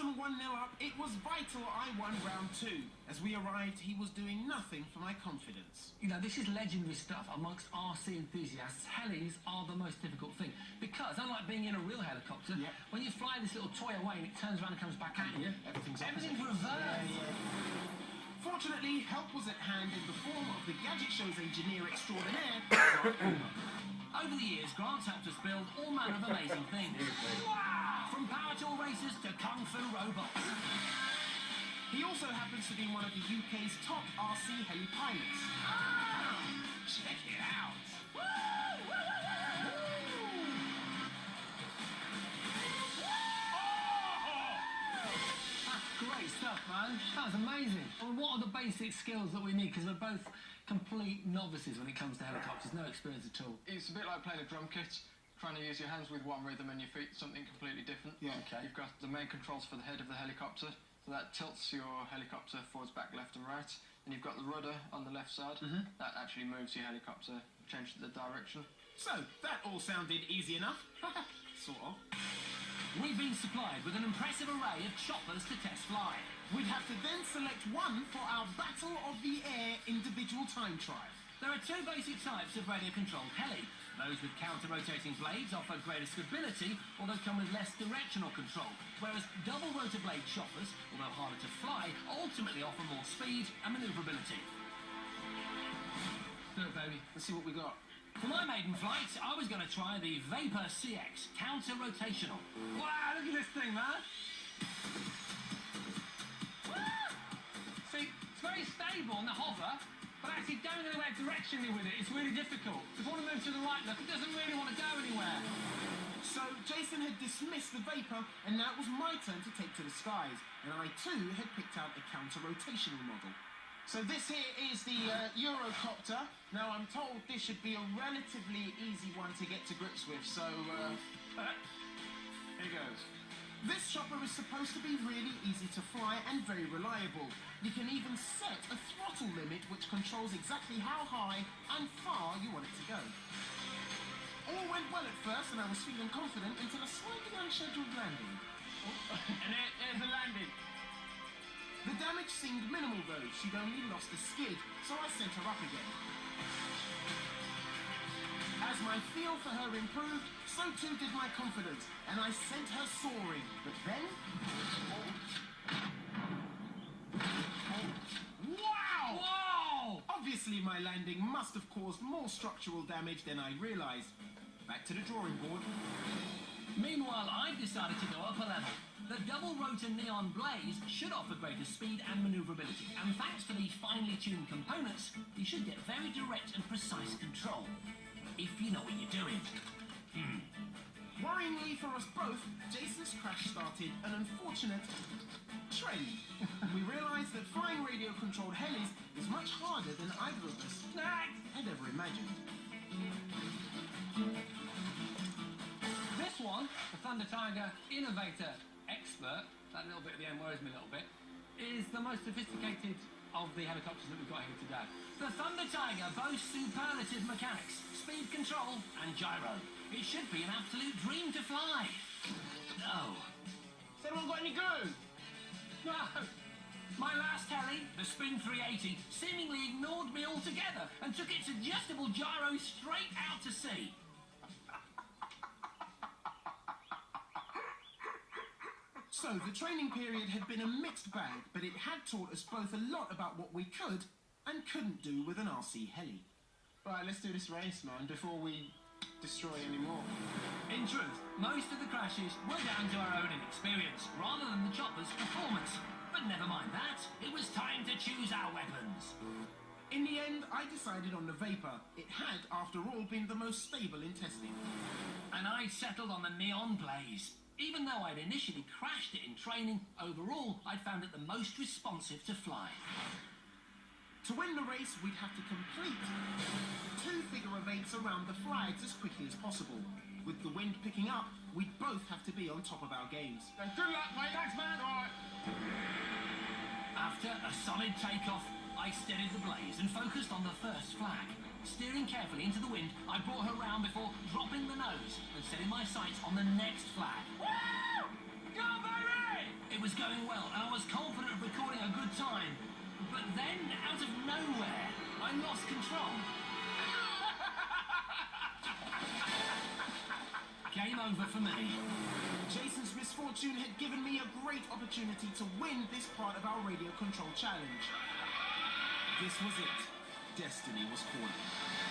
Jason 1-0 up, it was vital I won round 2. As we arrived, he was doing nothing for my confidence. You know, this is legendary stuff amongst RC enthusiasts. Helis are the most difficult thing because, unlike being in a real helicopter, when you fly this little toy away and it turns around and comes back at you, everything's reversed. Fortunately, help was at hand in the form of the Gadget Show's engineer extraordinaire, Over the years, Grant's helped us build all manner of amazing things. Wow! From power tool racers to kung fu robots. He also happens to be one of the UK's top RC heli pilots. Ah! Check it out! That's great stuff, man. That's amazing. Well, what are the basic skills that we need? Because we're both complete novices when it comes to helicopters, no experience at all. It's a bit like playing a drum kit, trying to use your hands with one rhythm and your feet something completely different. Yeah, okay. You've got the main controls for the head of the helicopter, so that tilts your helicopter forwards, back, left and right. And you've got the rudder on the left side, that actually moves your helicopter, changes the direction. So, that all sounded easy enough. Sort of. We've been supplied with an impressive array of choppers to test fly. We'd have to then select one for our Battle of the Air individual time trial. There are two basic types of radio-controlled heli. Those with counter-rotating blades offer greater stability, although come with less directional control, whereas double rotor blade choppers, although harder to fly, ultimately offer more speed and manoeuvrability. Do it, baby. Let's see what we got. For my maiden flight, I was going to try the Vapor CX counter-rotational. Wow, look at this thing, man! See, it's very stable on the hover, but actually going anywhere directionally with it, it's really difficult. If I want to move to the right, look, it doesn't really want to go anywhere. So Jason had dismissed the Vapor, and now it was my turn to take to the skies, and I too had picked out a counter-rotational model. So this here is the Eurocopter. Now I'm told this should be a relatively easy one to get to grips with, so Here goes. this chopper is supposed to be really easy to fly and very reliable. You can even set a throttle limit which controls exactly how high and far you want it to go. All went well at first and I was feeling confident until a slightly unscheduled landing. And there's the landing. The damage seemed minimal though, she'd only lost a skid, so I sent her up again. As my feel for her improved, so too did my confidence, and I sent her soaring. But then... Wow! Whoa! Obviously my landing must have caused more structural damage than I realised. Back to the drawing board. Meanwhile, I've decided to go up a level. The double rotor neon blaze should offer greater speed and manoeuvrability, and thanks to the finely tuned components, you should get very direct and precise control, if you know what you're doing. Worryingly for us both, Jason's crash started an unfortunate trend. We realised that flying radio-controlled helis is much harder than either of us had ever imagined. This one, the Thunder Tiger Innovator Expert, that little bit at the end worries me a little bit, is the most sophisticated of the helicopters that we've got here today. The Thunder Tiger boasts superlative mechanics, speed control and gyro. It should be an absolute dream to fly. No. Has anyone got any glue? No. My last heli, the Spin 380, seemingly ignored me altogether and took its adjustable gyro straight out to sea. So, the training period had been a mixed bag, but it had taught us both a lot about what we could and couldn't do with an RC heli. Right, let's do this race, man, before we destroy any more. In truth, most of the crashes were down to our own inexperience, rather than the chopper's performance. But never mind that, it was time to choose our weapons. In the end, I decided on the Vapor. It had, after all, been the most stable in testing. And I settled on the neon blaze. Even though I'd initially crashed it in training, overall I'd found it the most responsive to fly. To win the race, we'd have to complete 2 figure of 8s around the flags as quickly as possible. With the wind picking up, we'd both have to be on top of our games. Good luck, mate. Thanks, man. All right. After a solid takeoff, I steadied the blaze and focused on the first flag. Steering carefully into the wind, I brought her round before dropping the nose and setting my sights on the next flag. Woo! Go, baby! It was going well, and I was confident of recording a good time. But then, out of nowhere, I lost control. Game over for me. Jason's misfortune had given me a great opportunity to win this part of our radio control challenge. This was it. Destiny was calling.